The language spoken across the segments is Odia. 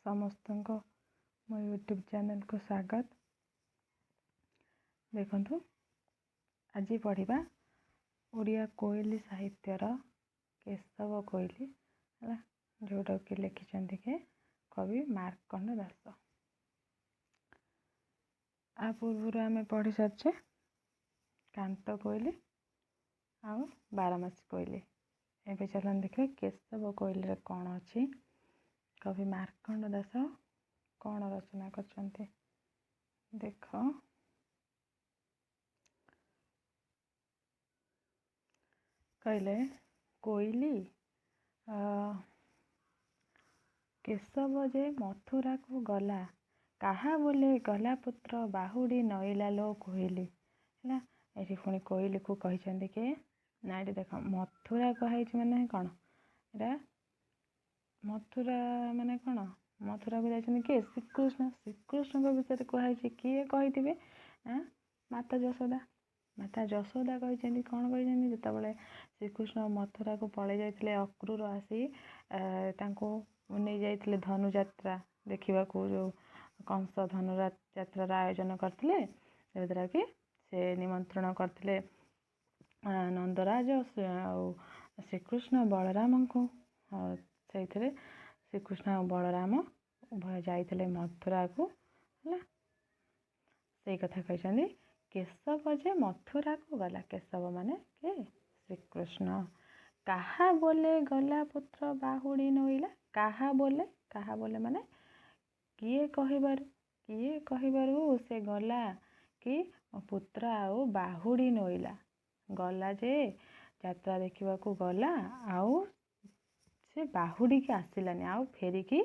ସମସ୍ତଙ୍କ ମୋ ୟୁଟ୍ୟୁବ୍ ଚ୍ୟାନେଲକୁ ସ୍ୱାଗତ। ଦେଖନ୍ତୁ ଆଜି ପଢ଼ିବା ଓଡ଼ିଆ କୋଇଲି ସାହିତ୍ୟର କେଶବ କୋଇଲି ହେଲା, ଯେଉଁଟାକି ଲେଖିଛନ୍ତି କି କବି ମାର୍କଣ୍ଡ ଦାସ। ଆ ପୂର୍ବରୁ ଆମେ ପଢ଼ି ସାରିଛେ କାନ୍ତ କୋଇଲି ଆଉ ବାରମାସୀ କୋଇଲି। ଏବେ ଚାଲନ୍ତୁ ଦେଖିବା କେଶବ କୋଇଲିରେ କ'ଣ ଅଛି। କବି ମାର୍କଣ୍ଡ ଦାସ କ'ଣ ରଚନା କରିଛନ୍ତି ଦେଖ। କହିଲେ କୋଇଲି କେଶବ ଯେ ମଥୁରାକୁ ଗଲା, କାହା ବୋଲେ ଗଲା ପୁତ୍ର ବାହୁଡ଼ି ନଇଲା ଲୋ କୋଇଲି। ହେଲା, ଏଠି ପୁଣି କୋଇଲିକୁ କହିଛନ୍ତି କି ନା, ଏଠି ଦେଖ ମଥୁରା କୁହାଯାଇଛି ମାନେ କ'ଣ, ଏଇଟା ମଥୁରା ମାନେ କ'ଣ, ମଥୁରାକୁ ଯାଇଛନ୍ତି କିଏ? ଶ୍ରୀକୃଷ୍ଣ। ଶ୍ରୀକୃଷ୍ଣଙ୍କ ବିଷୟରେ କୁହାଯାଇଛି। କିଏ କହିଥିବେ? ମାତା ଯଶୋଦା। ମାତା ଯଶୋଦା କହିଛନ୍ତି। କ'ଣ କହିଛନ୍ତି? ଯେତେବେଳେ ଶ୍ରୀକୃଷ୍ଣ ମଥୁରାକୁ ପଳେଇ ଯାଇଥିଲେ, ଅକ୍ରୁର ଆସି ତାଙ୍କୁ ନେଇ ଯାଇଥିଲେ ଧନୁଯାତ୍ରା ଦେଖିବାକୁ, ଯେଉଁ କଂସ ଧନୁଯାତ୍ରାର ଆୟୋଜନ କରିଥିଲେ, ଯେଉଁଦ୍ୱାରା କି ସେ ନିମନ୍ତ୍ରଣ କରିଥିଲେ ନନ୍ଦରାଜ ଆଉ ଶ୍ରୀକୃଷ୍ଣ ବଳରାମଙ୍କୁ। ସେଇଥିରେ ଶ୍ରୀକୃଷ୍ଣ ଆଉ ବଳରାମ ଉଭୟ ଯାଇଥିଲେ ମଥୁରାକୁ। ହେଲା, ସେଇ କଥା କହିଛନ୍ତି। କେଶବ ଯେ ମଥୁରାକୁ ଗଲା, କେଶବ ମାନେ କିଏ? ଶ୍ରୀକୃଷ୍ଣ। କାହା ବୋଲେ ଗଲା ପୁତ୍ର ବାହୁଡ଼ି ନଇଲା। କାହା ବୋଲେ, କାହା ବୋଲେ ମାନେ କିଏ କହିବାରୁ ସେ ଗଲା କି ମୋ ପୁତ୍ର ଆଉ ବାହୁଡ଼ି ନଇଲା। ଗଲା ଯେ ଯାତ୍ରା ଦେଖିବାକୁ ଗଲା, ଆଉ ସେ ବାହୁଡ଼ିକି ଆସିଲାନି, ଆଉ ଫେରିକି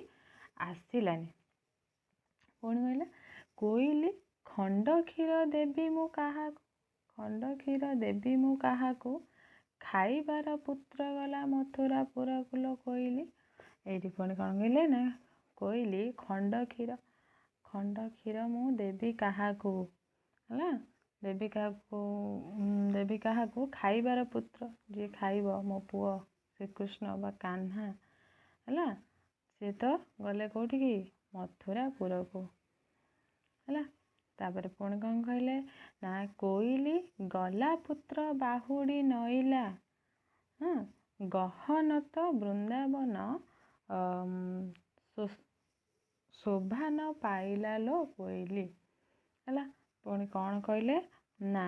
ଆସିଲାନି। ପୁଣି କହିଲା କୋଇଲି ଖଣ୍ଡ କ୍ଷୀର ଦେବି ମୁଁ କାହାକୁ, ଖଣ୍ଡ କ୍ଷୀର ଦେବି ମୁଁ କାହାକୁ, ଖାଇବାର ପୁତ୍ର ଗଲା ମଥୁରାପୁରକୁ ଲୋ କୋଇଲି। ଏଇଠି ପୁଣି କ'ଣ କହିଲେ ନା, କୋଇଲି ଖଣ୍ଡ କ୍ଷୀର ମୁଁ ଦେବି କାହାକୁ। ହେଲା, ଦେବି କାହାକୁ, ଖାଇବାର ପୁତ୍ର, ଯିଏ ଖାଇବ ମୋ ପୁଅ ଶ୍ରୀକୃଷ୍ଣ ବା କାହ୍ନା। ହେଲା, ସିଏ ତ ଗଲେ କୋଉଠିକି? ମଥୁରାପୁରକୁ। ହେଲା, ତାପରେ ପୁଣି କ'ଣ କହିଲେ ନା, କୋଇଲି ଗଲା ପୁତ୍ର ବାହୁଡ଼ି ନଇଲା, ଗହନତ ବୃନ୍ଦାବନ ଶୋଭା ନ ପାଇଲା ଲୋ କୋଇଲି। ହେଲା, ପୁଣି କ'ଣ କହିଲେ ନା,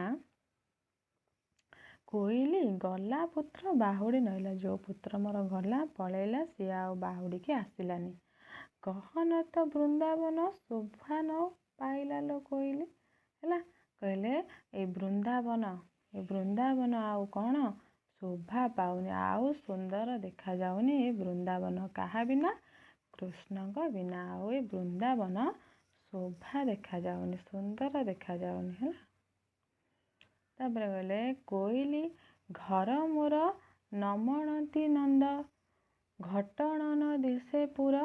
କୋଇଲି ଗଲା ପୁତ୍ର ବାହୁଡ଼ି ନଇଲା, ଯେଉଁ ପୁତ୍ର ମୋର ଗଲା ପଳେଇଲା, ସିଏ ଆଉ ବାହୁଡ଼ିକି ଆସିଲାନି। ଗହନତ ବୃନ୍ଦାବନ ଶୋଭା ନ ପାଇଲା ଲୋ କୋଇଲି। ହେଲା, କହିଲେ ଏଇ ବୃନ୍ଦାବନ ଆଉ କ'ଣ ଶୋଭା ପାଉନି, ଆଉ ସୁନ୍ଦର ଦେଖାଯାଉନି ଏ ବୃନ୍ଦାବନ। କାହା ବିନା? କୃଷ୍ଣଙ୍କ ବିନା। ଆଉ ଏ ବୃନ୍ଦାବନ ଶୋଭା ଦେଖାଯାଉନି, ସୁନ୍ଦର ଦେଖାଯାଉନି। ହେଲା, ତାପରେ କହିଲେ କୋଇଲି ଘର ମୋର ନମଣନ୍ତି ନନ୍ଦ, ଘଟଣନ ଦିଶେ ପୁର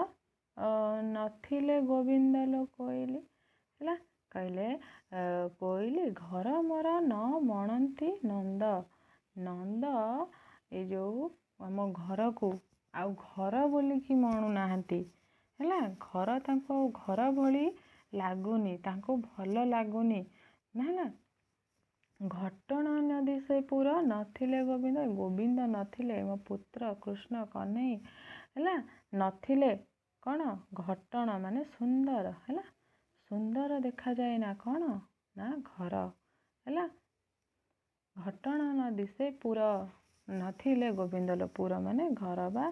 ନଥିଲେ ଗୋବିନ୍ଦ ଲୋ କୋଇଲି। ହେଲା, କହିଲେ କୋଇଲି ଘର ମୋର ନ ମଣନ୍ତି ନନ୍ଦ, ନନ୍ଦ ଏ ଯେଉଁ ଆମ ଘରକୁ ଆଉ ଘର ବୋଲିକି ମଣୁନାହାନ୍ତି। ହେଲା, ଘର ତାଙ୍କୁ ଆଉ ଘର ଭଳି ଲାଗୁନି, ତାଙ୍କୁ ଭଲ ଲାଗୁନି। ହେଲା, ଘଟଣ ନଦୀ ସେ ପୁର ନଥିଲେ ଗୋବିନ୍ଦ, ଗୋବିନ୍ଦ ନଥିଲେ, ମୋ ପୁତ୍ର କୃଷ୍ଣ କହ୍ନେଇ ହେଲା ନଥିଲେ। କ'ଣ? ଘଟଣ ମାନେ ସୁନ୍ଦର। ହେଲା, ସୁନ୍ଦର ଦେଖାଯାଏ ନା କ'ଣ ନା ଘର। ହେଲା, ଘଟଣ ନଦୀ ସେ ପୁର ନଥିଲେ ଗୋବିନ୍ଦ ଲୋ। ପୁର ମାନେ ଘର ବା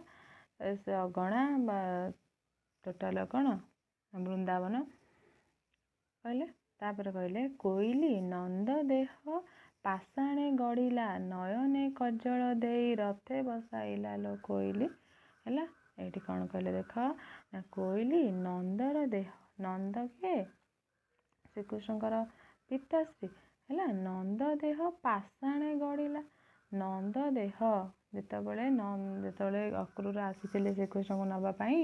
ସେ ଅଗଣା ବା ଟୋଟାଲ କ'ଣ ବୃନ୍ଦାବନ କହିଲେ। ତାପରେ କହିଲେ କୋଇଲି ନନ୍ଦ ଦେହ ପାଷାଣେ ଗଢ଼ିଲା, ନୟନେ କଜଳ ଦେଇ ରଥେ ବସାଇଲା ଲୋ କୋଇଲି। ହେଲା, ଏଇଠି କ'ଣ କହିଲେ ଦେଖ ନା, କୋଇଲି ନନ୍ଦର ଦେହ, ନନ୍ଦ କିଏ? ଶ୍ରୀକୃଷ୍ଣଙ୍କର ପିତାଶ୍ରୀ। ହେଲା, ନନ୍ଦ ଦେହ ପାଷାଣେ ଗଢ଼ିଲା। ନନ୍ଦ ଦେହ ଯେତେବେଳେ ଅକ୍ରୁର ଆସିଥିଲେ ଶ୍ରୀକୃଷ୍ଣଙ୍କୁ ନେବା ପାଇଁ,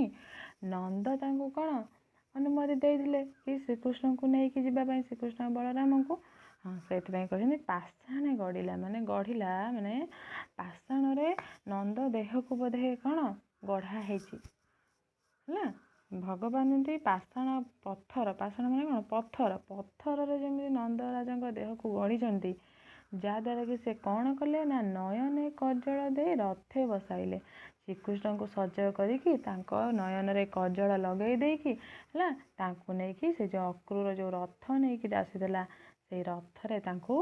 ନନ୍ଦ ତାଙ୍କୁ କ'ଣ ଅନୁମତି ଦେଇଥିଲେ କି ଶ୍ରୀକୃଷ୍ଣଙ୍କୁ ନେଇକି ଯିବା ପାଇଁ, ଶ୍ରୀକୃଷ୍ଣ ବଳରାମଙ୍କୁ। ସେଇଥିପାଇଁ କହିଛନ୍ତି ପାଷାଣେ ଗଢ଼ିଲା, ମାନେ ଗଢ଼ିଲା ମାନେ ପାଷାଣରେ ନନ୍ଦ ଦେହକୁ ବୋଧେ କ'ଣ ଗଢ଼ା ହେଇଛି। ହେଲା, ଭଗବାନଟି ପାଷାଣ ମାନେ କ'ଣ ପଥରରେ ଯେମିତି ନନ୍ଦରାଜାଙ୍କ ଦେହକୁ ଗଢ଼ିଛନ୍ତି, ଯାହାଦ୍ୱାରା କି ସେ କ'ଣ କଲେ ନା ନୟନେ କଜଳ ଦେଇ ରଥେ ବସାଇଲେ। ଶ୍ରୀକୃଷ୍ଣଙ୍କୁ ସଜଗ କରିକି ତାଙ୍କ ନୟନରେ କଜଳ ଲଗେଇ ଦେଇକି ହେଲା ତାଙ୍କୁ ନେଇକି ସେ ଯେଉଁ ଅକ୍ରୁର ଯେଉଁ ରଥ ନେଇକି ଆସିଥିଲା ସେଇ ରଥରେ ତାଙ୍କୁ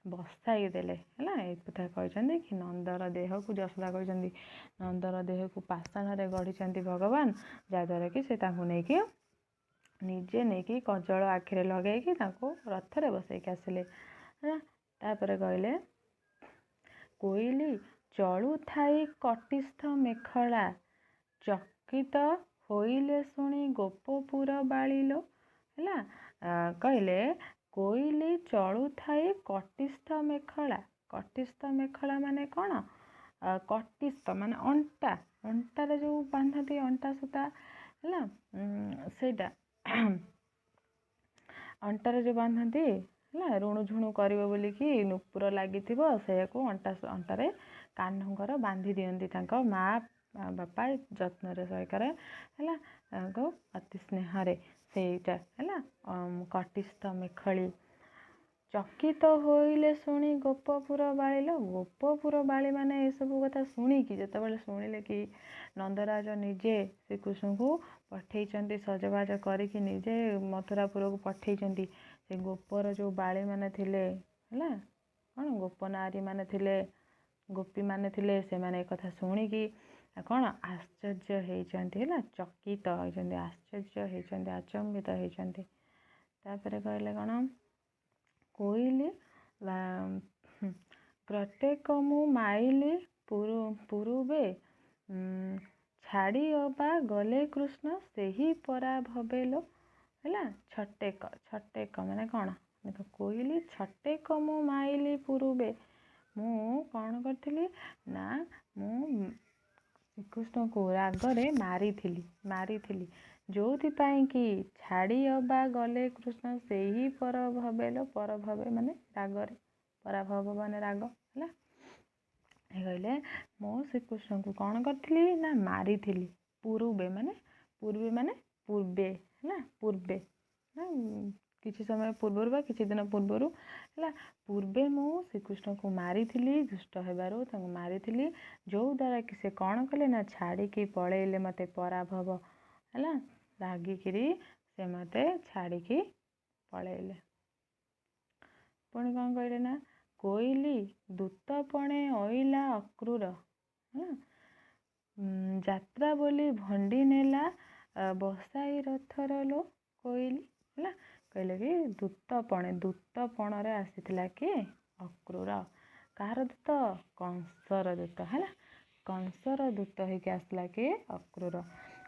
ବସାଇ ଦେଲେ ହେଲା। ଏ କଥା କହିଛନ୍ତି କି ନନ୍ଦର ଦେହକୁ ଯଶୋଦା କହିଛନ୍ତି ନନ୍ଦର ଦେହକୁ ପାଷାଣରେ ଗଢ଼ିଛନ୍ତି ଭଗବାନ, ଯାହାଦ୍ୱାରା କି ସେ ତାଙ୍କୁ ନେଇକି ନିଜେ ନେଇକି କଜଳ ଆଖିରେ ଲଗେଇକି ତାଙ୍କୁ ରଥରେ ବସେଇକି ଆସିଲେ ହେଲା। ତାପରେ କହିଲେ କୋଇଲି ଚଳୁଥାଇ କଟିସ୍ଥ ମେଖଳା, ଚକିତ ହୋଇଲେ ଶୁଣି ଗୋପପୁର ବାଳିଲୋ ହେଲା। କହିଲେ କୋଇଲି ଚଳୁଥାଇ କଟିସ୍ଥ ମେଖଳା ମାନେ କ'ଣ? କଟିସ୍ଥ ମାନେ ଅଣ୍ଟାରେ ଯେଉଁ ବାନ୍ଧନ୍ତି ଅଣ୍ଟା ସୂତା ହେଲା, ସେଇଟା ଅଣ୍ଟାରେ ଯେଉଁ ବାନ୍ଧନ୍ତି ହେଲା, ରୁଣୁ ଝୁଣୁ କରିବ ବୋଲିକି ନୂପୁର ଲାଗିଥିବ, ସେଇଆକୁ ଅଣ୍ଟାରେ କାହ୍ନୁଙ୍କର ବାନ୍ଧି ଦିଅନ୍ତି ତାଙ୍କ ମା ବାପା ଯତ୍ନରେ ସହକାରେ ହେଲା, ତାଙ୍କୁ ଅତି ସ୍ନେହରେ, ସେଇଟା ହେଲା କଟିସ୍ଥ ମେଖଳି। ଚକିତ ହୋଇଲେ ଶୁଣି ଗୋପପୁର ବାଳିଲ, ଗୋପପୁର ବାଳି ମାନେ ଏସବୁ କଥା ଶୁଣିକି ଯେତେବେଳେ ଶୁଣିଲେ କି ନନ୍ଦରାଜ ନିଜେ ଶ୍ରୀକୃଷ୍ଣଙ୍କୁ ପଠେଇଛନ୍ତି ସଜବାଜ କରିକି ନିଜେ ମଥୁରାପୁରକୁ ପଠେଇଛନ୍ତି, ସେ ଗୋପର ଯେଉଁ ବାଳିମାନେ ଥିଲେ ହେଲା, କ'ଣ ଗୋପ ନାରୀମାନେ ଥିଲେ, ଗୋପୀମାନେ ଥିଲେ, ସେମାନେ ଏକଥା ଶୁଣିକି କ'ଣ ଆଶ୍ଚର୍ଯ୍ୟ ହେଇଛନ୍ତି ହେଲା, ଚକିତ ହେଇଛନ୍ତି, ଆଶ୍ଚର୍ଯ୍ୟ ହେଇଛନ୍ତି, ଆଚମ୍ବିତ ହେଇଛନ୍ତି। ତାପରେ କହିଲେ କ'ଣ କୋଇଲି ପ୍ରତ୍ୟେକ ମୁଁ ମାଇଲି ପୂରୁବେ, ଛାଡ଼ି ଅବା ଗଲେ କୃଷ୍ଣ ସେହି ପରା ଭବେଲୋ ହେଲା। ଛଟେକ ମାନେ କ'ଣ? ଦେଖ କୋଇଲି ଛଟେକ ମୁଁ ମାଇଲି ପୂରୁବେ, ମୁଁ କ'ଣ କରିଥିଲି ନା ମୁଁ ଶ୍ରୀକୃଷ୍ଣଙ୍କୁ ରାଗରେ ମାରିଥିଲି ଯୋଉଥିପାଇଁ କି ଛାଡ଼ି ଅବା ଗଲେ କୃଷ୍ଣ ସେହି ପର ଭବେଲୋ, ପର ଭବେ ମାନେ ରାଗରେ, ପରାଭବ ମାନେ ରାଗ ହେଲା। କହିଲେ ମୁଁ ଶ୍ରୀକୃଷ୍ଣଙ୍କୁ କ'ଣ କରିଥିଲି ନା ମାରିଥିଲି, ପୂର୍ବେ ମାନେ ପୂର୍ବେ ହେଲା, ପୂର୍ବେ କିଛି ସମୟ ପୂର୍ବରୁ ବା କିଛି ଦିନ ପୂର୍ବରୁ ହେଲା, ପୂର୍ବେ ମୁଁ ଶ୍ରୀକୃଷ୍ଣଙ୍କୁ ମାରିଥିଲି, ଦୁଷ୍ଟ ହେବାରୁ ତାଙ୍କୁ ମାରିଥିଲି, ଯେଉଁ ଦ୍ୱାରା କି ସେ କ'ଣ କଲେ ନା ଛାଡ଼ିକି ପଳେଇଲେ ମୋତେ ପରାଭବ ହେଲା, ରାଗିକିରି ସେ ମୋତେ ଛାଡ଼ିକି ପଳେଇଲେ। ପୁଣି କ'ଣ କହିଲେ ନା କୋଇଲି ଦୂତପଣେ ଅଇଲା ଅକ୍ରୁର ହେଲା, ଯାତ୍ରା ବୋଲି ଭଣ୍ଡି ନେଲା ବସାଇ ରଥର ଲୋ କୋଇଲି ହେଲା। କହିଲେ କି ଦୂତପଣରେ ଆସିଥିଲା କି ଅକ୍ରୁର, କାହାର ଦୂତ? କଂସର ଦୂତ ହେଲା, କଂସର ଦୂତ ହେଇକି ଆସିଥିଲା କି ଅକ୍ରୁର।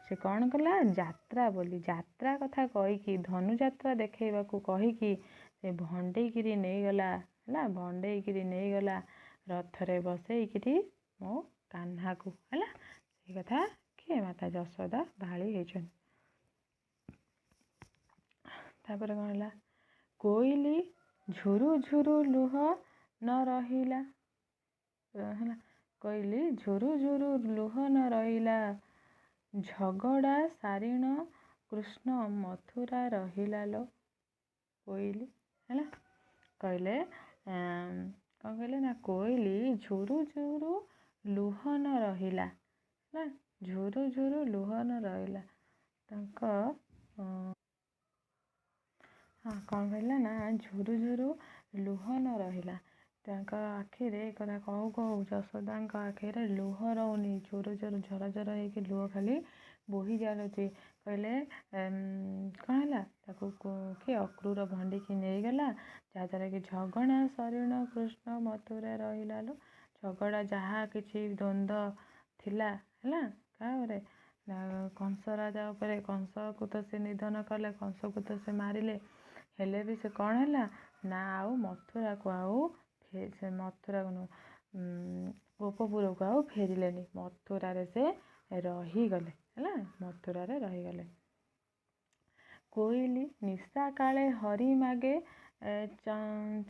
ସେ କ'ଣ କଲା ଯାତ୍ରା ବୋଲି, ଯାତ୍ରା କଥା କହିକି ଧନୁଯାତ୍ରା ଦେଖେଇବାକୁ କହିକି ସେ ଭଣ୍ଡେଇକିରି ନେଇଗଲା ହେଲା, ଭଣ୍ଡେଇକିରି ନେଇଗଲା ରଥରେ ବସେଇକିରି ମୋ କାହ୍ନାକୁ ହେଲା। ସେଇ କଥା କିଏ? ମାତା ଯଶୋଦା ଭାଳି ହେଇଛନ୍ତି। ତାପରେ କ'ଣ ହେଲା କୋଇଲି ଝୁରୁ ଝୁରୁ ଲୁହ ନ ରହିଲା ହେଲା, କୋଇଲି ଝୁରୁ ଝୁରୁ ଲୁହ ନ ରହିଲା, ଝଗଡ଼ା ସାରିଣ କୃଷ୍ଣ ମଥୁରା ରହିଲା ଲୋ କୋଇଲି ହେଲା। କହିଲେ କ'ଣ କହିଲେ ନା କୋଇଲି ଝୁରୁ ଝୁରୁ ଲୁହ ନ ରହିଲା ହେଲା, ଝୁରୁ ଝୁରୁ ଲୁହ ନ ରହିଲା ତାଙ୍କ କ'ଣ କହିଲା ନା ଝୁରୁ ଝୁରୁ ଲୁହ ନ ରହିଲା ତାଙ୍କ ଆଖିରେ, କଥା କହୁ କହୁ ଯଶୋଦାଙ୍କ ଆଖିରେ ଲୁହ ରହୁନି, ଝୁରୁ ଝୁରୁ ଝର ହେଇକି ଲୁହ ଖାଲି ବୋହି ଚାଲୁଛି। କହିଲେ କ'ଣ ହେଲା ତାକୁ କି ଅକ୍ରୁର ଭଣ୍ଡିକି ନେଇଗଲା, ଯାହାଦ୍ୱାରା କି ଝଗଡ଼ା ସରିଣ କୃଷ୍ଣ ମଥୁରା ରହିଲା ଲୋ, ଝଗଡ଼ା ଯାହା କିଛି ଦ୍ୱନ୍ଦ୍ୱ ଥିଲା ହେଲା କାହାପରେ ନା କଂସ ରାଜା ଉପରେ, କଂସକୁ ତ ସେ ନିଧନ କଲେ, କଂସକୁ ତ ସେ ମାରିଲେ, ହେଲେ ବି ସେ କ'ଣ ହେଲା ନା ଆଉ ମଥୁରାକୁ ଗୋପପୁରକୁ ଆଉ ଫେରିଲେନି, ମଥୁରାରେ ସେ ରହିଗଲେ ହେଲା, ମଥୁରାରେ ରହିଗଲେ। କୋଇଲି ନିଶା କାଳେ ହରି ମାଗେ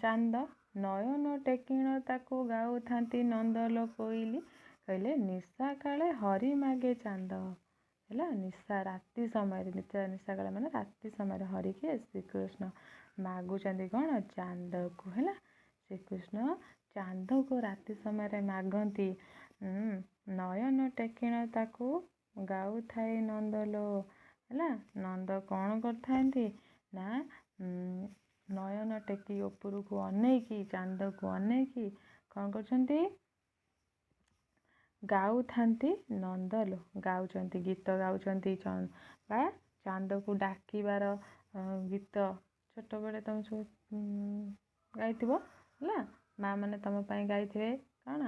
ଚାନ୍ଦ, ନୟନ ଟେକିଣ ତାକୁ ଗାଉଥାନ୍ତି ନନ୍ଦଲୋ କୋଇଲି। କହିଲେ ନିଶା କାଳେ ହରି ମାଗେ ଚାନ୍ଦ ହେଲା ନିଶା ରାତି ସମୟରେ ନିଶା କାଳ ମାନେ ରାତି ସମୟରେ ହରିକି ଶ୍ରୀକୃଷ୍ଣ ମାଗୁଛନ୍ତି କ'ଣ ଚାନ୍ଦକୁ। ହେଲା ଶ୍ରୀକୃଷ୍ଣ ଚାନ୍ଦକୁ ରାତି ସମୟରେ ମାଗନ୍ତି। ନୟନ ଟେକିଣ ତାକୁ ଗାଉଥାଏ ନନ୍ଦଲୋ। ହେଲା ନନ୍ଦ କ'ଣ କରିଥାନ୍ତି ନା ନୟନ ଟେକି ଉପରକୁ ଅନେଇକି ଚାନ୍ଦକୁ ଅନେଇକି କ'ଣ କରୁଛନ୍ତି ଗାଉଥାନ୍ତି ନନ୍ଦଲୋ। ଗାଉଛନ୍ତି ଗୀତ ଗାଉଛନ୍ତି ବା ଚାନ୍ଦକୁ ଡାକିବାର ଗୀତ ଛୋଟବେଳେ ତମେ ସବୁ ଗାଇଥିବ। ହେଲା ମା ମାନେ ତମ ପାଇଁ ଗାଇଥିବେ କ'ଣ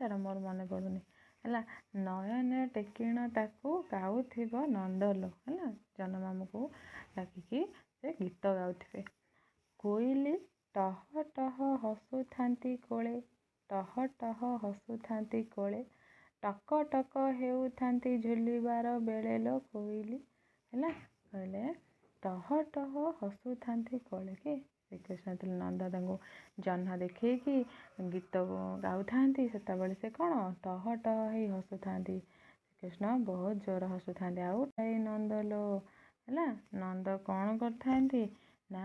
ସେଟା ମୋର ମନେ ପଡ଼ୁନି। ହେଲା ନୟନ ଟେକିଣ ତାକୁ ଗାଉଥିବ ନନ୍ଦଲୋ। ହେଲା ଜହ୍ନମାମୁଁକୁ ଡାକିକି ସେ ଗୀତ ଗାଉଥିବେ। କୋଇଲି ଟହ ଟହ ହସୁଥାନ୍ତି କୋଳେ ଟହ ଟହ ହସୁଥାନ୍ତି କୋଳେ ଟକ ଟକ ହେଉଥାନ୍ତି ଝୁଲିବାର ବେଳେ ଲୋ କୋଇଲି। ହେଲା କହିଲେ ଟହ ଟହ ହସୁଥାନ୍ତି କୋଳେ କି ଶ୍ରୀକୃଷ୍ଣ ଯେତେବେଳେ ନନ୍ଦ ତାଙ୍କୁ ଜହ୍ନ ଦେଖେଇକି ଗୀତ ଗାଉଥାନ୍ତି ସେତେବେଳେ ସେ କ'ଣ ଟହ ଟହ ହେଇ ହସୁଥାନ୍ତି। ଶ୍ରୀକୃଷ୍ଣ ବହୁତ ଜୋର ହସୁଥାନ୍ତି। ଆଉ ନନ୍ଦଲୋ। ହେଲା ନନ୍ଦ କ'ଣ କରିଥାନ୍ତି ନା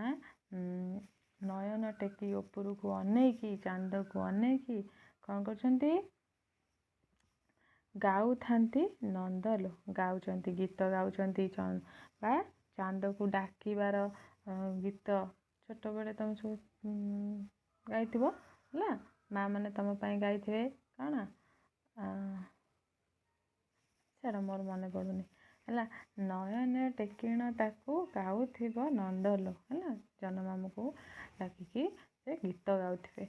ନୟନ ଟେକି ଉପରକୁ ଅନେଇକି ଚାନ୍ଦକୁ ଅନେଇକି କ'ଣ କରୁଛନ୍ତି ଗାଉଥାନ୍ତି ନନ୍ଦଲୋ। ଗାଉଛନ୍ତି ଗୀତ ଗାଉଛନ୍ତି ବା ଚାନ୍ଦକୁ ଡାକିବାର ଗୀତ ଛୋଟବେଳେ ତମେ ସବୁ ଗାଇଥିବ। ହେଲା ମା ମାନେ ତମ ପାଇଁ ଗାଇଥିବେ କ'ଣ ସେଟା ମୋର ମନେ ପଡ଼ୁନି। ହେଲା ନୟନ ଟେକିଣ ତାକୁ ଗାଉଥିବ ନନ୍ଦଲୋ। ହେଲା ଜହ୍ନମାମୁଁକୁ ଡାକିକି ସେ ଗୀତ ଗାଉଥିବେ।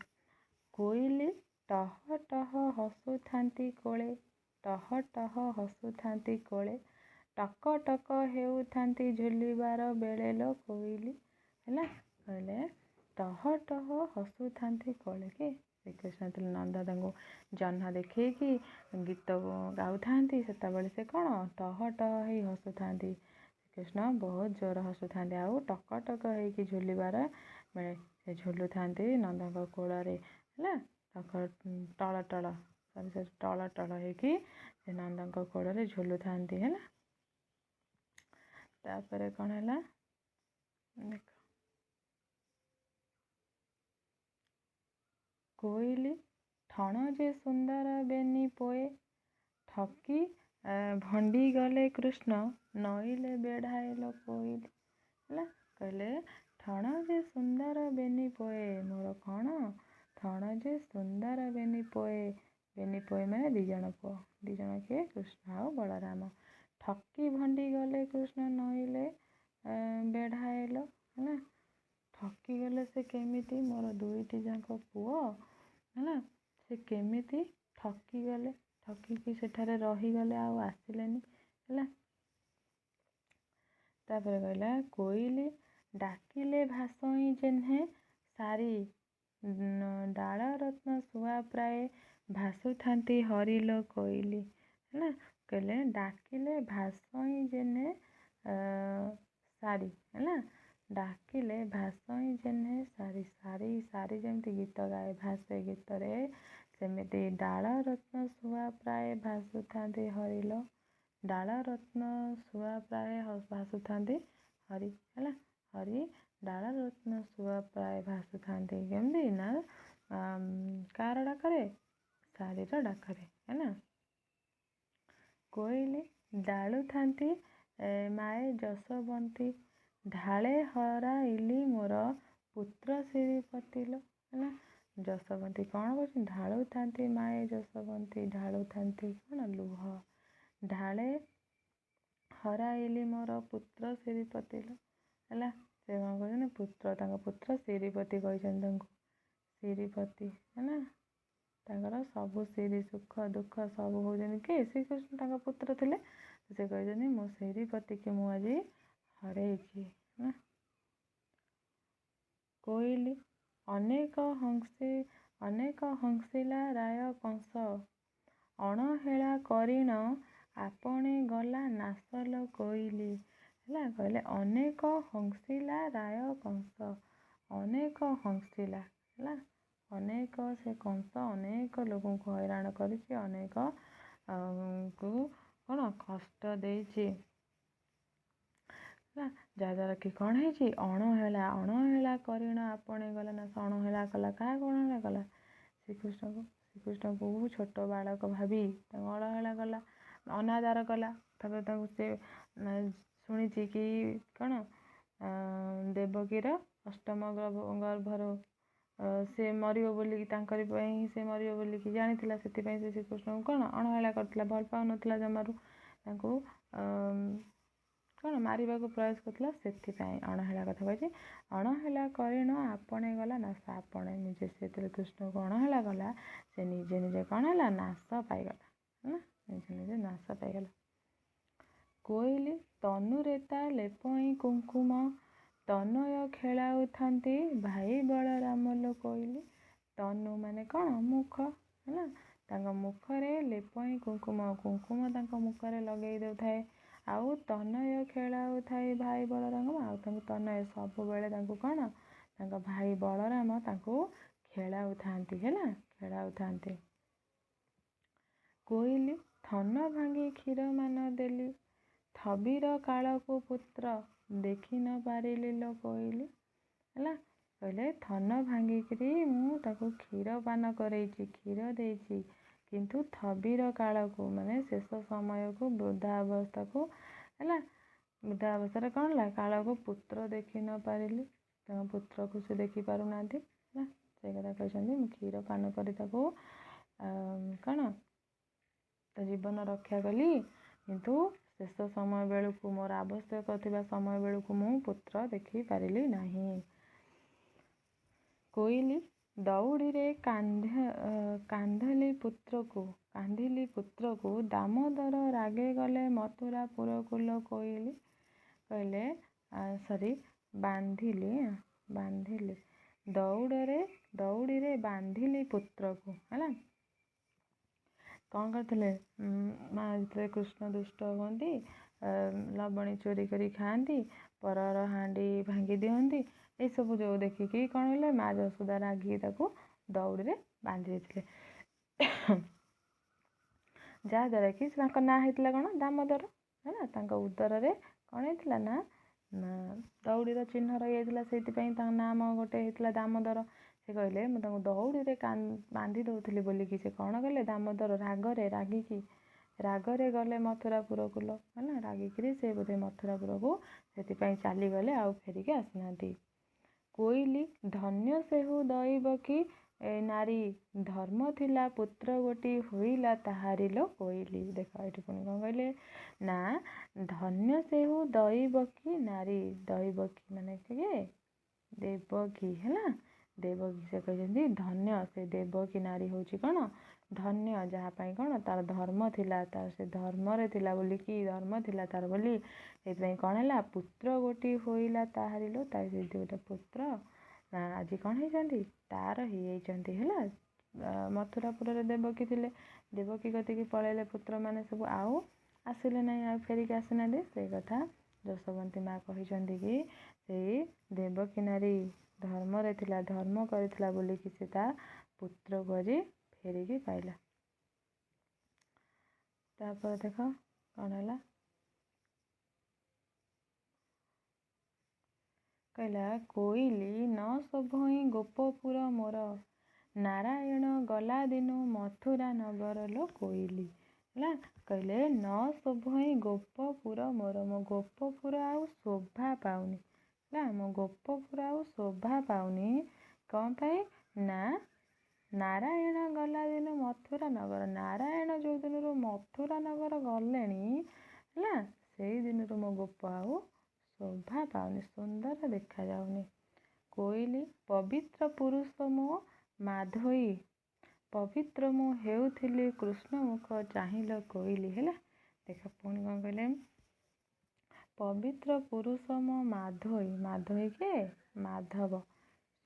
କୋଇଲି ଟହ ଟହ ହସୁଥାନ୍ତି କୋଳେ ଟହ ଟହ ହସୁଥାନ୍ତି କୋଳେ ଟକ ଟକ ହେଉଥାନ୍ତି ଝୁଲିବାର ବେଳେ ଲୋ କୋଇଲି। ହେଲା କହିଲେ ଟହ ଟହ ହସୁଥାନ୍ତି କୋଳେ କି ଶ୍ରୀକୃଷ୍ଣ ଯେତେବେଳେ ନନ୍ଦ ତାଙ୍କୁ ଜହ୍ନ ଦେଖେଇକି ଗୀତ ଗାଉଥାନ୍ତି ସେତେବେଳେ ସେ କ'ଣ ଟହ ଟହ ହେଇ ହସୁଥାନ୍ତି। ଶ୍ରୀକୃଷ୍ଣ ବହୁତ ଜୋର ହସୁଥାନ୍ତି। ଆଉ ଟକ ଟକ ହେଇକି ଝୁଲିବାର ବେଳେ ସେ ଝୁଲୁଥାନ୍ତି ନନ୍ଦଙ୍କ କୋଳରେ। ହେଲା ଟଳ ଟଳ ଟଳ ଟଳ ହେଇକି ସେ ନନ୍ଦଙ୍କ କୋଳରେ ଝୁଲୁଥାନ୍ତି। ହେଲା ତାପରେ କ'ଣ ହେଲା ଦେଖ କୋଇଲି ଠଣ ଯେ ସୁନ୍ଦର ବେନି ପୋଏ ଠକି ଭଣ୍ଡି ଗଲେ କୃଷ୍ଣ ନଇଲେ ବେଢ଼ାଇଲ କୋଇଲି। ହେଲା କହିଲେ ଠଣ ଯେ ସୁନ୍ଦର ବେନି ପୋଏ ମୋର କ'ଣ ଠଣ ଯେ ସୁନ୍ଦର ବେନି ପୋଏ। ବେନି ପୋଏ ମାନେ 2 ଜଣ ପୁଅ। 2 ଜଣ କିଏ କୃଷ୍ଣ ଆଉ ବଳରାମ। ଠକି ଭଣ୍ଡି ଗଲେ କୃଷ୍ଣ ନଇଲେ ବେଢ଼ାଇଲ। ହେଲା ଠକି ଗଲେ ସେ କେମିତି ମୋର 2ଟି ଯାକ ପୁଅ। ହେଲା ସେ କେମିତି ଠକିଗଲେ ଠକିକି ସେଠାରେ ରହିଗଲେ ଆଉ ଆସିଲେନି। ହେଲା ତାପରେ କହିଲା କୋଇଲି ଡାକିଲେ ଭାସଇ ଜେହ୍ନେ ସାରି ଡାଳ ରତ୍ନ ଶୁଆ ପ୍ରାୟ ଭାସୁଥାନ୍ତି ହରିଲୋ କୋଇଲି। ହେଲା କହିଲେ ଡାକିଲେ ଭାସଇ ଜେହ୍ନେ ସାରି। ହେଲା ଡାକିଲେ ଭାସଇ ଜେହ୍ନେ ସାରି ସାରି ସାରି ଯେମିତି ଗୀତ ଗାଏ ଭାସେ ଗୀତରେ ସେମିତି ଡାଳ ରତ୍ନ ଶୁଆ ପ୍ରାୟ ଭାସୁଥାନ୍ତି ହରିଲୋ। ଡାଳ ରତ୍ନ ଶୁଆ ପ୍ରାୟ ଭାସୁଥାନ୍ତି ହରି। ହେଲା ହରି ଡାଳ ରତ୍ନ ଶୁଆ ପ୍ରାୟ ଭାସୁଥାନ୍ତି କେମିତି ନା କାହାର ଡାକରେ ସାରିର ଡାକରେ। ହେଲା କୋଇଲି ଡାଳୁଥାନ୍ତି ମାଏ ଯଶୋବନ୍ତୀ ଢାଳେ ହରାଇଲି ମୋର ପୁତ୍ର ଶ୍ରୀପତି ଲୋ। ହେଲା ଯଶୋବନ୍ତୀ କ'ଣ କରୁଛନ୍ତି ଢାଳୁଥାନ୍ତି ମାଏ ଯଶୋବନ୍ତୀ ଢାଳୁଥାନ୍ତି କ'ଣ ଲୁହ ଢାଳେ ହରାଇଲି ମୋର ପୁତ୍ର ଶ୍ରୀପତି ଲୋ। ହେଲା ସେ କ'ଣ କରୁଛନ୍ତି ପୁତ୍ର ତାଙ୍କ ପୁତ୍ର ଶ୍ରୀପତି କହିଛନ୍ତି ତାଙ୍କୁ ଶ୍ରୀପତି। ହେଲା ତାଙ୍କର ସବୁ ଶ୍ରୀ ସୁଖ ଦୁଃଖ ସବୁ ହେଉଛନ୍ତି କିଏ ଶ୍ରୀକୃଷ୍ଣ ତାଙ୍କ ପୁତ୍ର ଥିଲେ। ସେ କହିଛନ୍ତି ମୋ ଶ୍ରୀପତିକି ମୁଁ ଆଜି ହରେଇଛି। କୋଇଲି ଅନେକ ହଂସିଲା ରାୟ କଂସ ଅଣହେଳା କରିଣ ଆପଣେ ଗଲା ନାଶ ଲୋ କୋଇଲି। ହେଲା କହିଲେ ଅନେକ ହଂସିଲା ରାୟ କଂସ ଅନେକ ହଂସିଲା। ହେଲା ଅନେକ ସେ କଂସ ଅନେକ ଲୋକଙ୍କୁ ହଇରାଣ କରିଛି ଅନେକ କୁ କ'ଣ କଷ୍ଟ ଦେଇଛି ହେଲା, ଯାହାଦ୍ୱାରା କି କ'ଣ ହେଇଛି, ଅଣହେଳା କରିଣ ଆପଣେଇ ଗଲା ନା, ସେ ଅଣହେଳା କଲା। କାହାକୁ ଅଣହେଳା କଲା? ଶ୍ରୀକୃଷ୍ଣଙ୍କୁ ଛୋଟ ବାଳକ ଭାବି ତାଙ୍କୁ ଅଣହେଳା କଲା, ଅନାଦର କଲା। ତାପରେ ତାଙ୍କୁ ସେ ଶୁଣିଛି କି କ'ଣ ଦେବକୀର ଅଷ୍ଟମ ଗର୍ଭରୁ ସେ ମରିବ ବୋଲିକି, ତାଙ୍କରି ପାଇଁ ସେ ମରିବ ବୋଲିକି ଜାଣିଥିଲା। ସେଥିପାଇଁ ସେ ଶ୍ରୀକୃଷ୍ଣଙ୍କୁ କ'ଣ ଅଣହେଳା କରିଥିଲା, ଭଲ ପାଉନଥିଲା ଜମାରୁ। ତାଙ୍କୁ କ'ଣ ମାରିବାକୁ ପ୍ରୟାସ କରୁଥିଲା। ସେଥିପାଇଁ ଅଣହେଳା କଥା କହିଛି। ଅଣହେଳା କରିଣ ଆପଣେଇ ଗଲା ନାଶ ଆପଣେ। ନିଜେ ସେଥିରେ କୃଷ୍ଣକୁ ଅଣହେଳା କଲା, ସେ ନିଜେ ନିଜେ କ'ଣ ହେଲା, ନାଶ ପାଇଗଲା ହେଲା, ନିଜେ ନାଶ ପାଇଗଲା। କୋଇଲି ତନୁରେ ତା ଲେପଇଁ କୁଙ୍କୁମ, ତନୟ ଖେଳାଉଥାନ୍ତି ଭାଇ ବଳରାମ ଲୋ କୋଇଲି। ତନୁ ମାନେ କ'ଣ, ମୁଖ ହେଲା, ତାଙ୍କ ମୁଖରେ ଲେପଇଁ କୁଙ୍କୁମ, କୁଙ୍କୁମ ତାଙ୍କ ମୁଖରେ ଲଗେଇ ଦେଉଥାଏ। ଆଉ ତନୟ ଖେଳାଉଥାଏ ଭାଇ ବଳରାମ, ଆଉ ତାଙ୍କୁ ତନୟ ସବୁବେଳେ ତାଙ୍କୁ କ'ଣ, ତାଙ୍କ ଭାଇ ବଳରାମ ତାଙ୍କୁ ଖେଳାଉଥାନ୍ତି ହେଲା, ଖେଳାଉଥାନ୍ତି। କୋଇଲି ଥନ ଭାଙ୍ଗି କ୍ଷୀର ମାନ ଦେଲି, ଥବିର କାଳକୁ ପୁତ୍ର ଦେଖି ନ ପାରିଲି ଲୋ କୋଇଲି ହେଲା। କହିଲେ ଥନ ଭାଙ୍ଗିକିରି ମୁଁ ତାକୁ କ୍ଷୀର ପାନ କରେଇଛି, କ୍ଷୀର ଦେଇଛି, କିନ୍ତୁ ଥବିର କାଳକୁ ମାନେ ଶେଷ ସମୟକୁ, ବୃଦ୍ଧା ଅବସ୍ଥାକୁ ହେଲା, ବୃଦ୍ଧା ଅବସ୍ଥାରେ କ'ଣ ହେଲା, କାଳକୁ ପୁତ୍ର ଦେଖି ନ ପାରିଲି, ତାଙ୍କ ପୁତ୍ରକୁ ସେ ଦେଖି ପାରୁନାହାନ୍ତି ହେଲା। ସେ କଥା କହିଛନ୍ତି, ମୁଁ କ୍ଷୀର ପାନ କରି ତାକୁ କ'ଣ ତା ଜୀବନ ରକ୍ଷା କଲି, କିନ୍ତୁ ଶେଷ ସମୟ ବେଳକୁ, ମୋର ଆବଶ୍ୟକ ଥିବା ସମୟ ବେଳକୁ ମୁଁ ପୁତ୍ର ଦେଖି ପାରିଲି ନାହିଁ। କୋଇଲି ଦଉଡ଼ିରେ କାନ୍ଧିଲି ପୁତ୍ରକୁ, ଦାମୋଦର ରାଗେ ଗଲେ ମଥୁରାପୁରକୁ ଲୋ କୋଇଲି। କହିଲେ ବାନ୍ଧିଲି ଦଉଡ଼ିରେ ବାନ୍ଧିଲି ପୁତ୍ରକୁ ହେଲା। କ'ଣ କରିଥିଲେ, ଯେତେବେଳେ କୃଷ୍ଣ ଦୁଷ୍ଟ ହୁଅନ୍ତି, ଲବଣୀ ଚୋରି କରି ଖାଆନ୍ତି, ପରର ହାଣ୍ଡି ଭାଙ୍ଗି ଦିଅନ୍ତି, ଏସବୁ ଯେଉଁ ଦେଖିକି କ'ଣ ହେଲେ, ମା ଯଶୋଦା ରାଗିକି ତାକୁ ଦଉଡ଼ିରେ ବାନ୍ଧି ଦେଇଥିଲେ। ଯାହାଦ୍ୱାରା କି ତାଙ୍କ ନାଁ ହେଇଥିଲା କ'ଣ, ଦାମୋଦର ହେଲା। ତାଙ୍କ ଉଦରରେ କ'ଣ ହେଇଥିଲା ନା, ଦଉଡ଼ିର ଚିହ୍ନ ରହିଯାଇଥିଲା, ସେଇଥିପାଇଁ ତାଙ୍କ ନାମ ଗୋଟେ ହେଇଥିଲା ଦାମୋଦର। ସେ କହିଲେ ମୁଁ ତାଙ୍କୁ ଦଉଡ଼ିରେ ବାନ୍ଧି ଦେଉଥିଲି ବୋଲିକି ସେ କ'ଣ କଲେ, ଦାମୋଦର ରାଗରେ ଗଲେ ମଥୁରାପୁରକୁ ଲୋ ହେଲା। ରାଗିକିରି ସେ ବୋଧେ ମଥୁରାପୁରକୁ ସେଥିପାଇଁ ଚାଲିଗଲେ, ଆଉ ଫେରିକି ଆସିନାହାନ୍ତି। କୋଇଲି ଧନ୍ୟ ସେହୁ ଦଇବକି ନାରୀ, ଧର୍ମ ଥିଲା ପୁତ୍ର ଗୋଟି ହୋଇଲା ତାହାରି ଲୋ କୋଇଲି। ଦେଖ ଏଠି ପୁଣି କ'ଣ କହିଲେ ନା, ଧନ୍ୟ ସେହୁ ଦଇବକି ନାରୀ, ଦଇବକି ମାନେ କିଏ, ଦେବକୀ ହେଲା। ଦେବକୀ ସେ କହିଛନ୍ତି ଧନ୍ୟ, ସେ ଦେବକୀ ନାରୀ ହେଉଛି କ'ଣ, ଧନ୍ୟ, ଯାହା ପାଇଁ କ'ଣ ତାର ଧର୍ମ ଥିଲା, ତାର ସେ ଧର୍ମରେ ଥିଲା ବୋଲିକି, ଧର୍ମ ଥିଲା ତାର ବୋଲି, ସେଥିପାଇଁ କ'ଣ ହେଲା, ପୁତ୍ର ଗୋଟି ହୋଇଲା ତାହାରି ଲୋ, ତାର ସେ ଗୋଟେ ପୁତ୍ର ଆଜି କ'ଣ ହେଇଛନ୍ତି, ତାର ହେଇଯାଇଛନ୍ତି ହେଲା। ମଥୁରାପୁରରେ ଦେବକୀ ଥିଲେ, ଦେବକୀ କତିକି ପଳେଇଲେ ପୁତ୍ରମାନେ ସବୁ, ଆଉ ଆସିଲେ ନାହିଁ, ଆଉ ଫେରିକି ଆସିନାହାନ୍ତି। ସେଇ କଥା ଯଶୋବନ୍ତୀ ମା କହିଛନ୍ତି କି, ସେଇ ଦେବକୀ ନାରୀ ଧର୍ମରେ ଥିଲା, ଧର୍ମ କରିଥିଲା ବୋଲିକି ସେ ତା ପୁତ୍ରକୁ ଆଜି ଫେରିକି ପାଇଲା। ତାପରେ ଦେଖ କ'ଣ ହେଲା, କହିଲା କୋଇଲି ନ ଶୋଭଇ ଗୋପପୁର ମୋର, ନାରାୟଣ ଗଲା ଦିନୁ ମଥୁରା ନଗର ଲୋ କୋଇଲି ହେଲା। କହିଲେ ନ ଶୋଭଇ ଗୋପପୁର ମୋର, ମୋ ଗୋପପୁର ଆଉ ଶୋଭା ପାଉନି ହେଲା, ମୋ ଗୋପପୁର ଆଉ ଶୋଭା ପାଉନି। କ'ଣ ପାଇଁ ନା, ନାରାୟଣ ଗଲା ଦିନ ମଥୁରା ନଗର, ନାରାୟଣ ଯେଉଁ ଦିନରୁ ମଥୁରା ନଗର ଗଲେଣି ହେଲା, ସେଇ ଦିନରୁ ମୋ ଗୋପ ଆଉ ଶୋଭା ପାଉନି, ସୁନ୍ଦର ଦେଖାଯାଉନି। କୋଇଲି ପବିତ୍ର ପୁରୁଷ ମୋ ମାଧୋଇ, ପବିତ୍ର ମୁଁ ହେଉଥିଲି କୃଷ୍ଣ ମୁଖ ଚାହିଁଲ କୋଇଲି ହେଲା। ଦେଖ ପୁଣି କ'ଣ କହିଲେ, ପବିତ୍ର ପୁରୁଷ ମୋ ମାଧୋଇ, ମାଧୋଇ କିଏ, ମାଧବ,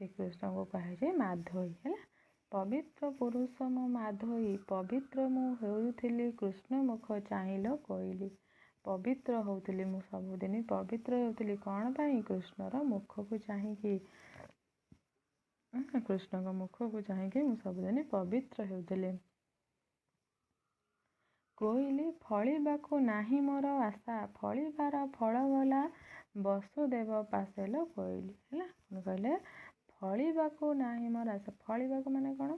ଶ୍ରୀକୃଷ୍ଣଙ୍କୁ କୁହାଯାଇଛି ମାଧୋଇ ହେଲା। ପବିତ୍ର ପୁରୁଷ ମୋ ମାଧୋଇ, ପବିତ୍ର ମୁଁ ହେଉଥିଲି କୃଷ୍ଣ ମୁଖ ଚାହିଁଲ କୋଇଲି। ପବିତ୍ର ହେଉଥିଲି ମୁଁ, ସବୁଦିନ ପବିତ୍ର ହେଉଥିଲି, କ'ଣ ପାଇଁ, କୃଷ୍ଣର ମୁଖକୁ ଚାହିଁକି, କୃଷ୍ଣଙ୍କ ମୁଖକୁ ଚାହିଁକି ମୁଁ ସବୁଦିନ ପବିତ୍ର ହେଉଥିଲି। କୋଇଲି ଫଳିବାକୁ ନାହିଁ ମୋର ଆଶା, ଫଳିବାର ଫଳ ଗଲା ବସୁଦେବ ପାଶେଲ କୋଇଲି। ହେଲା, କହିଲେ ଫଳିବାକୁ ନାହିଁ ମୋର ଆଶା। ଫଳିବାକୁ ମାନେ କ'ଣ?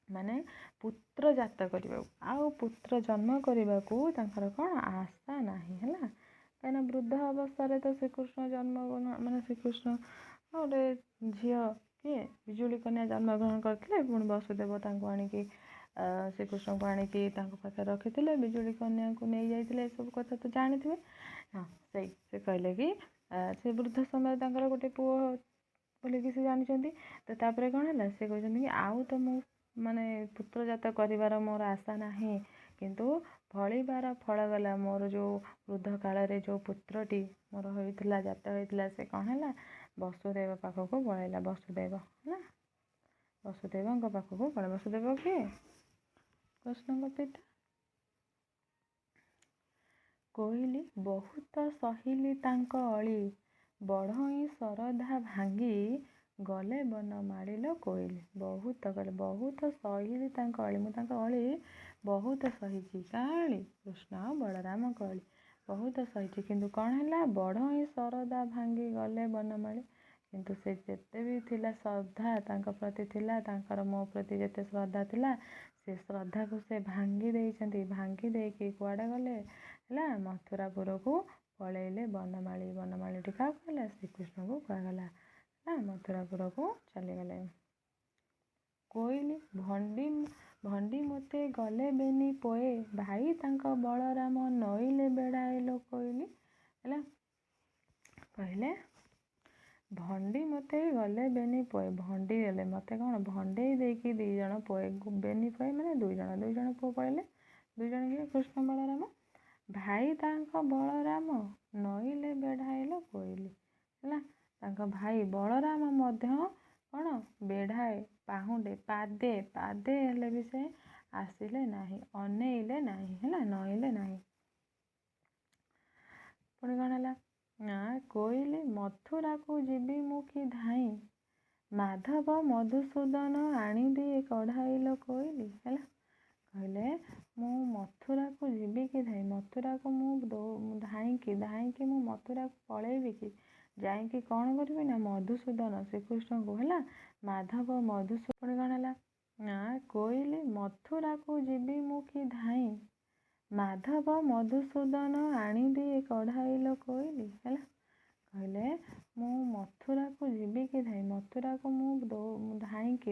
ମାନେ ପୁତ୍ର ଜାତ କରିବାକୁ, ଆଉ ପୁତ୍ର ଜନ୍ମ କରିବାକୁ ତାଙ୍କର କ'ଣ ଆଶା ନାହିଁ। ହେଲା, କାହିଁକିନା ବୃଦ୍ଧ ଅବସ୍ଥାରେ ତ ଶ୍ରୀକୃଷ୍ଣ ଜନ୍ମ ମାନେ ଶ୍ରୀକୃଷ୍ଣ ଗୋଟେ ଝିଅ କିଏ ବିଜୁଳି କନ୍ୟା ଜନ୍ମଗ୍ରହଣ କରିଥିଲେ। ପୁଣି ବସୁଦେବ ତାଙ୍କୁ ଆଣିକି ଶ୍ରୀକୃଷ୍ଣଙ୍କୁ ଆଣିକି ତାଙ୍କ ପାଖରେ ରଖିଥିଲେ, ବିଜୁଳି କନ୍ୟାକୁ ନେଇଯାଇଥିଲେ, ଏସବୁ କଥା ତ ଜାଣିଥିବେ। ହଁ, ସେ କହିଲେ କି ସେ ବୃଦ୍ଧ ସମୟରେ ତାଙ୍କର ଗୋଟେ ପୁଅ ବୋଲିକି ସେ ଜାଣିଛନ୍ତି। ତ ତାପରେ କ'ଣ ହେଲା, ସେ କହିଛନ୍ତି କି ଆଉ ତ ମୁଁ ମାନେ ପୁତ୍ରଜାତ କରିବାର ମୋର ଆଶା ନାହିଁ, କିନ୍ତୁ ଫଳିବାର ଫଳ ଗଲା। ମୋର ଯେଉଁ ବୃଦ୍ଧ କାଳରେ ଯେଉଁ ପୁତ୍ରଟି ମୋର ହୋଇଥିଲା, ଜାତ ହୋଇଥିଲା, ସେ କ'ଣ ହେଲା, ବସୁଦେବ ପାଖକୁ ପଳେଇଲା। ବସୁଦେବ ହେଲା, ବସୁଦେବଙ୍କ ପାଖକୁ ପଳେଇଲା। ବସୁଦେବ କିଏ? କୃଷ୍ଣଙ୍କ ପିତା। କୋଇଲି ବହୁତ ସହିଲି ତାଙ୍କ ଅଳି, ବଢ଼ଇ ଶରଧା ଭାଙ୍ଗି ଗଲେ ବନ ମାଳିଲ କୋଇଲି। ବହୁତ କହିଲେ, ବହୁତ ସହିଲି ତାଙ୍କ ଅଳି, ମୁଁ ତାଙ୍କ ଅଳି ବହୁତ ସହିଛି। କାହା ଅଳି? କୃଷ୍ଣ ଆଉ ବଳରାମଙ୍କ ଅଳି ବହୁତ ସହିଛି। କିନ୍ତୁ କ'ଣ ହେଲା, ବଢ଼ଇ ଶରଧା ଭାଙ୍ଗି ଗଲେ ବନମାଳି। କିନ୍ତୁ ସେ ଯେତେ ବି ଥିଲା ଶ୍ରଦ୍ଧା ତାଙ୍କ ପ୍ରତି ଥିଲା, ତାଙ୍କର ମୋ ପ୍ରତି ଯେତେ ଶ୍ରଦ୍ଧା ଥିଲା, ସେ ଶ୍ରଦ୍ଧାକୁ ସେ ଭାଙ୍ଗି ଦେଇଛନ୍ତି। ଭାଙ୍ଗି ଦେଇକି କୁଆଡ଼େ ଗଲେ? ହେଲା, ମଥୁରାପୁରକୁ ପଳେଇଲେ ବନମାଳି। ବନମାଳିଟି କାହାକୁ କହିଲା? ଶ୍ରୀକୃଷ୍ଣଙ୍କୁ କୁହାଗଲା। ହେଲା, ମଥୁରାପୁରକୁ ଚାଲିଗଲେ। କୋଇଲି ଭଣ୍ଡି ମୋତେ ଗଲେ ବେନି ପୋଏ, ଭାଇ ତାଙ୍କ ବଳରାମ ନଇଲେ ବେଢ଼ାଇଲ କୋଇଲି। ହେଲା, କହିଲେ ଭଣ୍ଡି ମୋତେ ଗଲେ ବେନି ପୋଏ, ଭଣ୍ଡି ଗଲେ ମୋତେ କ'ଣ ଭଣ୍ଡେଇ ଦେଇକି 2 ଜଣ ପୋଏ। ବେନି ପୋଏ ମାନେ 2 ଜଣ ପୁଅ ପଳେଇଲେ। 2 ଜଣ କିଏ? କୃଷ୍ଣ ବଳରାମ। ଭାଇ ତାଙ୍କ ବଳରାମ ନଇଲେ ବେଢ଼ାଇଲ କୋଇଲି। ହେଲା, ତାଙ୍କ ଭାଇ ବଳରାମ ମଧ୍ୟ କ'ଣ ବେଢ଼ାଏ, ପାହୁଣ୍ଡେ, ପାଦେ ହେଲେ ବି ସେ ଆସିଲେ ନାହିଁ, ଅନେଇଲେ ନାହିଁ। ହେଲା, ନଇଲେ ନାହିଁ। ପୁଣି କ'ଣ ହେଲା ନା, କୋଇଲି ମଥୁରାକୁ ଯିବି ମୁଁ କି ଧାଇଁ, ମାଧବ ମଧୁସୂଦନ ଆଣିଦିଏ କଢ଼ାଇଲ କୋଇଲି। ହେଲା, କହିଲେ ମୁଁ ମଥୁରାକୁ ଯିବି କି ଧାଇଁ, ମଥୁରାକୁ ମୁଁ ଧାଇଁକି ମୁଁ ମଥୁରାକୁ ପଳେଇବି କି? ଯାଇକି କ'ଣ କରିବି ନା, ମଧୁସୂଦନ ଶ୍ରୀକୃଷ୍ଣଙ୍କୁ, ହେଲା, ମାଧବ ମଧୁସୂଦନ। ପୁଣି କ'ଣ ହେଲା ନା, କୋଇଲି ମଥୁରାକୁ ଯିବି ମୁଁ କି ଧାଇଁ, ମାଧବ ମଧୁସୂଦନ ଆଣିଦିଏ କଢ଼ାଇଲ କୋଇଲି। ହେଲା, କହିଲେ ମୁଁ ମଥୁରାକୁ ଯିବି କି ଧାଇଁ, ମଥୁରାକୁ ମୁଁ ଧାଇଁକି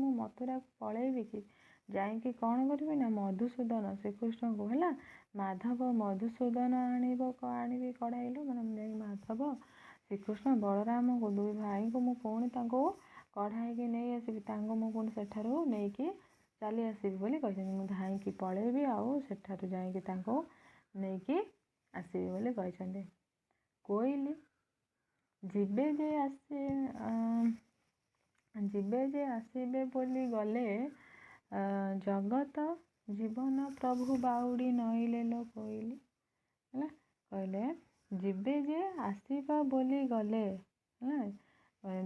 ମୁଁ ମଥୁରାକୁ ପଳେଇବି କି? ଯାଇକି କ'ଣ କରିବି ନା, ମଧୁସୂଦନ ଶ୍ରୀକୃଷ୍ଣଙ୍କୁ, ହେଲା, ମାଧବ ମଧୁସୂଦନ ଆଣିବି କଢ଼ାଇଲ, ମାନେ ମୁଁ ଯାଇକି ମାଧବ ଶ୍ରୀକୃଷ୍ଣ ବଳରାମଙ୍କୁ 2 ଭାଇଙ୍କୁ ମୁଁ ପୁଣି ତାଙ୍କୁ କଢ଼ାଇକି ନେଇ ଆସିବି, ତାଙ୍କୁ ମୁଁ ପୁଣି ସେଠାରୁ ନେଇକି ଚାଲି ଆସିବି ବୋଲି କହିଛନ୍ତି। ମୁଁ ଧାଇଁକି ପଳେଇବି, ଆଉ ସେଠାରୁ ଯାଇକି ତାଙ୍କୁ ନେଇକି ଆସିବି ବୋଲି କହିଛନ୍ତି। କୋଇଲି ଯିବେ ଯେ ଆସିବେ ବୋଲି ଗଲେ, ଜଗତ ଜୀବନ ପ୍ରଭୁ ବାଉଡ଼ି ନଇଲେ ଲୋ କୋଇଲି। ହେଲା, କହିଲେ ଯିବେ ଯେ ଆସିବା ବୋଲି ଗଲେ, ହେଲା,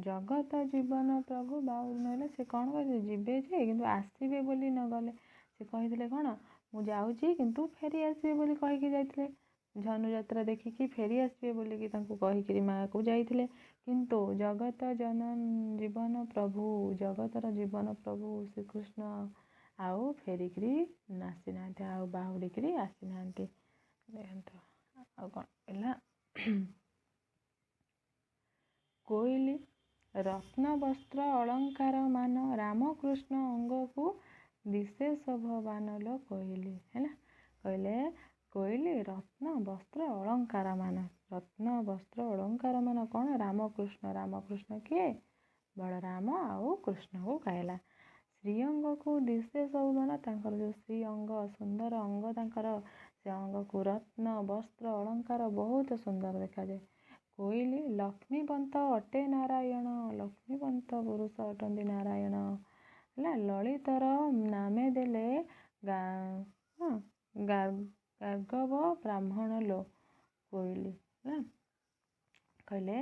ଜଗତ ଜୀବନ ପ୍ରଭୁ ବାଉଡ଼ି ନଇଲେ। ସେ କ'ଣ କହିଲେ? ଯିବେ ଯେ କିନ୍ତୁ ଆସିବେ ବୋଲି ନ ଗଲେ। ସେ କହିଥିଲେ କ'ଣ, ମୁଁ ଯାଉଛି କିନ୍ତୁ ଫେରି ଆସିବେ ବୋଲି କହିକି ଯାଇଥିଲେ। ଧନୁଯାତ୍ରା ଦେଖିକି ଫେରି ଆସିବେ ବୋଲିକି ତାଙ୍କୁ କହିକିରି ମାଆକୁ ଯାଇଥିଲେ। କିନ୍ତୁ ଜୀବନ ପ୍ରଭୁ, ଜଗତର ଜୀବନ ପ୍ରଭୁ ଶ୍ରୀକୃଷ୍ଣ ଆଉ ଫେରିକିରି ଆସିନାହାନ୍ତି, ଆଉ ବାହୁଡ଼ିକିରି ଆସିନାହାନ୍ତି। ଦେଖନ୍ତୁ ଆଉ କ'ଣ ହେଲା। କୋଇଲି ରତ୍ନ ବସ୍ତ୍ର ଅଳଙ୍କାର ମାନ, ରାମକୃଷ୍ଣ ଅଙ୍ଗକୁ ଦିଶେ ଶୋଭବାନ ଲୋ କୋଇଲି। ହେଲା, କହିଲେ କୋଇଲି ରତ୍ନ ବସ୍ତ୍ର ଅଳଙ୍କାର ମାନ, ରତ୍ନ ବସ୍ତ୍ର ଅଳଙ୍କାର ମାନ କ'ଣ? ରାମକୃଷ୍ଣ କିଏ? ବଳରାମ ଆଉ କୃଷ୍ଣଙ୍କୁ କହିଲା। ଶ୍ରୀଅଙ୍ଗକୁ ଦିଶେ ଶୋଭବାନ, ତାଙ୍କର ଯେଉଁ ଶ୍ରୀ ଅଙ୍ଗ, ସୁନ୍ଦର ଅଙ୍ଗ ତାଙ୍କର, ସେ ଅଙ୍ଗକୁ ରତ୍ନ ବସ୍ତ୍ର ଅଳଙ୍କାର ବହୁତ ସୁନ୍ଦର ଦେଖାଯାଏ। କୋଇଲି ଲକ୍ଷ୍ମୀବନ୍ତ ଅଟେ ନାରାୟଣ, ଲକ୍ଷ୍ମୀବନ୍ତ ପୁରୁଷ ଅଟନ୍ତି ନାରାୟଣ। ହେଲା, ଲଳିତର ନାମେ ଦେଲେ ଗାର୍ଗବ ବ୍ରାହ୍ମଣ ଲୋ କୋଇଲି। ହେଲା, କହିଲେ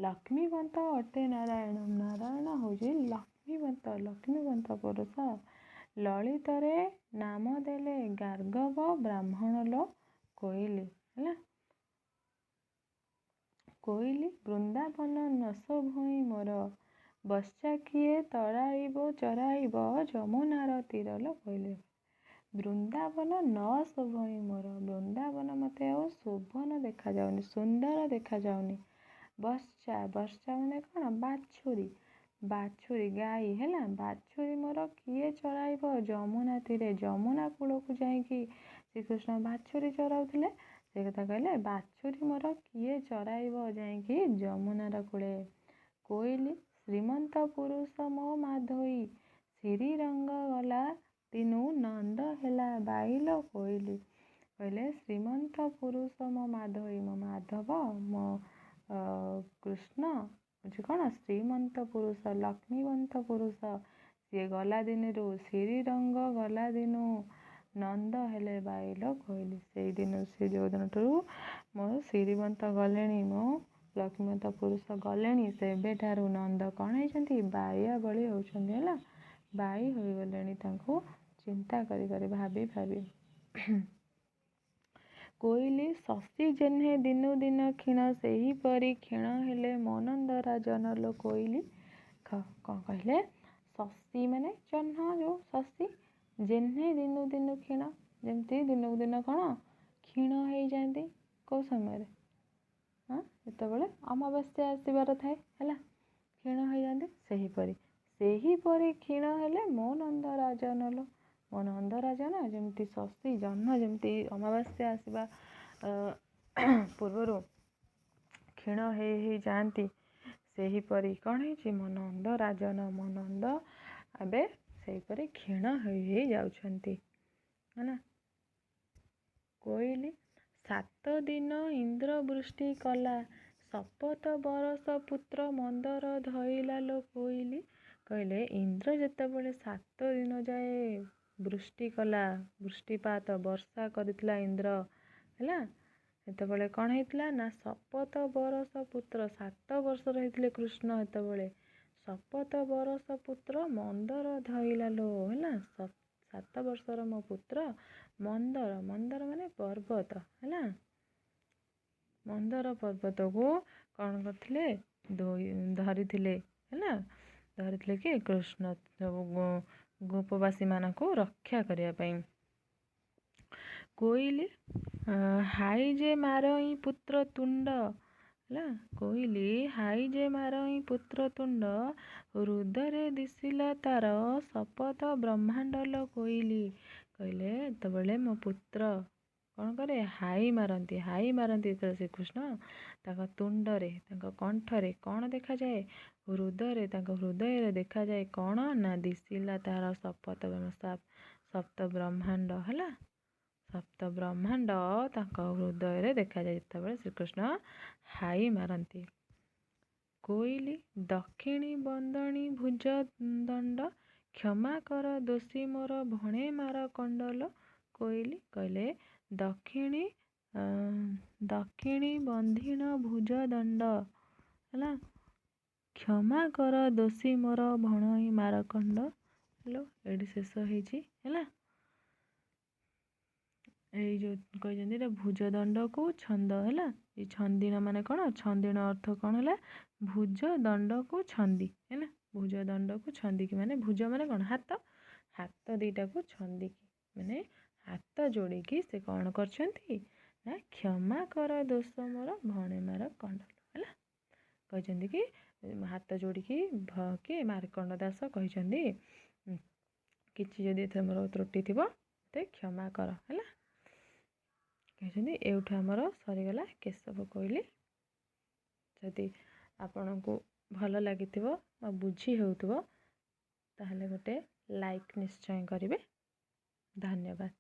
ଲକ୍ଷ୍ମୀବନ୍ତ ଅଟେ ନାରାୟଣ, ନାରାୟଣ ହେଉଛି ଲକ୍ଷ୍ମୀବନ୍ତ ପୁରୁଷ। ଲଳିତରେ ନାମ ଦେଲେ ଗାର୍ଗବ ବ୍ରାହ୍ମଣ ଲୋ କୋଇଲି ହେଲା। କୋଇଲି ବୃନ୍ଦାବନ ନଶ ଭୂଇଁ ମୋର, ବତ୍ସା କିଏ ତରାଇବ ଚରାଇବ ଯମୁନାର ତୀର ଲୋ କୋଇଲି। ବୃନ୍ଦାବନ ନ ଶୋଭଇ ମୋର, ବୃନ୍ଦାବନ ମୋତେ ଆଉ ଶୋଭନ ଦେଖାଯାଉନି, ସୁନ୍ଦର ଦେଖାଯାଉନି। ବର୍ଷା, ବର୍ଷା ମାନେ କ'ଣ? ବାଛୁରୀ, ବାଛୁରୀ ଗାଈ ହେଲା। ବାଛୁରୀ ମୋର କିଏ ଚରାଇବ ଯମୁନା ତୀରେ, ଯମୁନା କୂଳକୁ ଯାଇକି ଶ୍ରୀକୃଷ୍ଣ ବାଛୁରୀ ଚରାଉଥିଲେ। ସେ କଥା କହିଲେ, ବାଛୁରୀ ମୋର କିଏ ଚରାଇବ ଯାଇକି ଯମୁନାର କୂଳେ। କୋଇଲି ଶ୍ରୀମନ୍ତ ପୁରୁଷ ମୋ ମାଧୋଇ, ଶ୍ରୀରଙ୍ଗ ଗଲା ଦିନୁ ନନ୍ଦ ହେଲା ବାଇଲ କୋଇଲି। କହିଲେ ଶ୍ରୀମନ୍ତ ପୁରୁଷ ମୋ ମାଧୋଇ, ମୋ ମାଧବ ମୋ କୃଷ୍ଣ ହେଉଛି କ'ଣ? ଶ୍ରୀମନ୍ତ ପୁରୁଷ, ଲକ୍ଷ୍ମୀବନ୍ତ ପୁରୁଷ। ସିଏ ଗଲା ଦିନରୁ, ଶ୍ରୀରଙ୍ଗ ଗଲା ଦିନୁ ନନ୍ଦ ହେଲେ ବାଇଲ କୋଇଲି। ସେଇଦିନ, ସେ ଯେଉଁଦିନଠାରୁ ମୋ ଶ୍ରୀବନ୍ତ ଗଲେଣି, ମୋ ଲକ୍ଷ୍ମୀବନ୍ତ ପୁରୁଷ ଗଲେଣି, ସେବେଠାରୁ ନନ୍ଦ କ'ଣ ହେଇଛନ୍ତି? ବାଇଆ ବଳି ହେଉଛନ୍ତି ହେଲା। ବାଇ ହୋଇଗଲେଣି, ତାଙ୍କୁ ଚିନ୍ତା କରି କରି, ଭାବି ଭାବି। କୋଇଲି ଶଶୀ ଯେହ୍ନେ ଦିନୁ ଦିନ କ୍ଷୀଣ, ସେହିପରି କ୍ଷୀଣ ହେଲେ ମୋ ନନ୍ଦ ରାଜନ ଲୋ କୋଇଲି। କ'ଣ କହିଲେ? ଶଶୀ ମାନେ ଜହ୍ନ, ଯେଉଁ ଶଶୀ, ଯେହ୍ନେ ଦିନୁ ଦିନ କ୍ଷୀଣ, ଯେମିତି ଦିନକୁ ଦିନ କ'ଣ କ୍ଷୀଣ ହେଇଯାଆନ୍ତି। କେଉଁ ସମୟରେ? ଯେତେବେଳେ ଅମାବାସ୍ୟା ଆସିବାର ଥାଏ ହେଲା, କ୍ଷୀଣ ହେଇଯାଆନ୍ତି। ସେହିପରି କ୍ଷୀଣ ହେଲେ ମୋ ନନ୍ଦ ରାଜନ ଲୋ, ମୋ ନନ୍ଦ ରାଜନ ଯେମିତି ଶଶୀ ଜହ୍ନ ଯେମିତି ଅମାବାସ୍ୟା ଆସିବା ପୂର୍ବରୁ କ୍ଷୀଣ ହେଇ ଯାଆନ୍ତି, ସେହିପରି କ'ଣ ହେଇଛି? ମୋ ନନ୍ଦ ରାଜନ, ମୋ ନନ୍ଦ ଏବେ ସେହିପରି କ୍ଷୀଣ ହେଇ ଯାଉଛନ୍ତି ହେଲା। କୋଇଲି 7 ଦିନ ଇନ୍ଦ୍ର ବୃଷ୍ଟି କଲା, ଶପଥ ବରଷ ପୁତ୍ର ମନ୍ଦର ଧଇଲା ଲୋ କୋଇଲି। କହିଲେ ଇନ୍ଦ୍ର ଯେତେବେଳେ 7 ଦିନ ଯାଏ ବୃଷ୍ଟି କଲା, ବୃଷ୍ଟିପାତ ବର୍ଷା କରିଥିଲା ଇନ୍ଦ୍ର ହେଲା, ସେତେବେଳେ କ'ଣ ହେଇଥିଲା ନା ଶପଥ ବରଷ ପୁତ୍ର, 7 ବର୍ଷର ହେଇଥିଲେ କୃଷ୍ଣ ସେତେବେଳେ। ଶପଥ ବରଷ ପୁତ୍ର ମନ୍ଦର ଧଇଲା ଲୋ ହେଲା। 7 ବର୍ଷର ମୋ ପୁତ୍ର ମନ୍ଦର, ମନ୍ଦର ମାନେ ପର୍ବତ ହେଲା। ମନ୍ଦର ପର୍ବତକୁ କ'ଣ କରିଥିଲେ? ଧରିଥିଲେ ହେଲା। ଧରିଥିଲେ କି କୃଷ୍ଣ ଗୋପବାସୀ ମାନଙ୍କୁ ରକ୍ଷା କରିବା ପାଇଁ। କୋଇଲି ହାଇ ଯେ ମାରଇ ପୁତ୍ର ତୁଣ୍ଡ ହେଲା। କୋଇଲି ହାଇ ଯେ ମାରଇ ପୁତ୍ର ତୁଣ୍ଡ, ହୃଦୟରେ ଦିଶିଲା ତାର ଶପଥ ବ୍ରହ୍ମାଣ୍ଡ ଲୋ କୋଇଲି। କହିଲେ ଯେତେବେଳେ ମୋ ପୁତ୍ର କ'ଣ କରେ? ହାଇ ମାରନ୍ତି, ହାଇ ମାରନ୍ତି ଯେତେବେଳେ ଶ୍ରୀକୃଷ୍ଣ, ତାଙ୍କ ତୁଣ୍ଡରେ, ତାଙ୍କ କଣ୍ଠରେ କ'ଣ ଦେଖାଯାଏ? ହୃଦୟରେ, ତାଙ୍କ ହୃଦୟରେ ଦେଖାଯାଏ କ'ଣ ନା ଦିଶିଲା ତାର ଶପଥ, ସପ୍ତ ବ୍ରହ୍ମାଣ୍ଡ ହେଲା। ସପ୍ତ ବ୍ରହ୍ମାଣ୍ଡ ତାଙ୍କ ହୃଦୟରେ ଦେଖାଯାଏ ଯେତେବେଳେ ଶ୍ରୀକୃଷ୍ଣ ହାଇ ମାରନ୍ତି। କୋଇଲି ଦକ୍ଷିଣୀ ବନ୍ଦଣୀ ଭୁଜ ଦଣ୍ଡ, କ୍ଷମା କର ଦୋଷୀ ମୋର ଭଣେ ମାର କଣ୍ଡ ଲୋ କୋଇଲି। କହିଲେ ଦକ୍ଷିଣୀ ବନ୍ଧିଣ ଭୁଜ ଦଣ୍ଡ ହେଲା, କ୍ଷମା କର ଦୋଷୀ ମୋର ଭଣଇ ମାରକଣ୍ଡ ଲୋ। ଏଇଠି ଶେଷ ହେଇଛି ହେଲା। ଏଇ ଯେଉଁ କହିଛନ୍ତି ଏଇଟା ଭୁଜ ଦଣ୍ଡକୁ ଛନ୍ଦ ହେଲା। ଏଇ ଛନ୍ଦିଣ ମାନେ କ'ଣ? ଛନ୍ଦିଣ ଅର୍ଥ କ'ଣ ହେଲା? ଭୁଜ ଦଣ୍ଡକୁ ଛନ୍ଦି ହେଲା। ଭୁଜ ଦଣ୍ଡକୁ ଛନ୍ଦିକି ମାନେ, ଭୁଜ ମାନେ କ'ଣ? ହାତ, ହାତ ଦିଟାକୁ ଛନ୍ଦିକି ମାନେ ହାତ ଯୋଡ଼ିକି ସେ କ'ଣ କରିଛନ୍ତି ନା କ୍ଷମା କର ଦୋଷ ମୋର ଭଣେ ମାର କଣ୍ଡ ହେଲା। କହିଛନ୍ତି କି ହାତ ଯୋଡ଼ିକି କି ମାର୍କଣ୍ଡ ଦାସ କହିଛନ୍ତି କିଛି ଯଦି ଏଥିରେ ମୋର ତ୍ରୁଟି ଥିବ ମୋତେ କ୍ଷମା କର ହେଲା। କହିଛନ୍ତି ଏଇଠୁ ଆମର ସରିଗଲା କେଶବ କୋଇଲି। ଯଦି ଆପଣଙ୍କୁ ଭଲ ଲାଗିଥିବ ବା ବୁଝି ହେଉଥିବ ତାହେଲେ ଗୋଟେ ଲାଇକ୍ ନିଶ୍ଚୟ କରିବେ। ଧନ୍ୟବାଦ।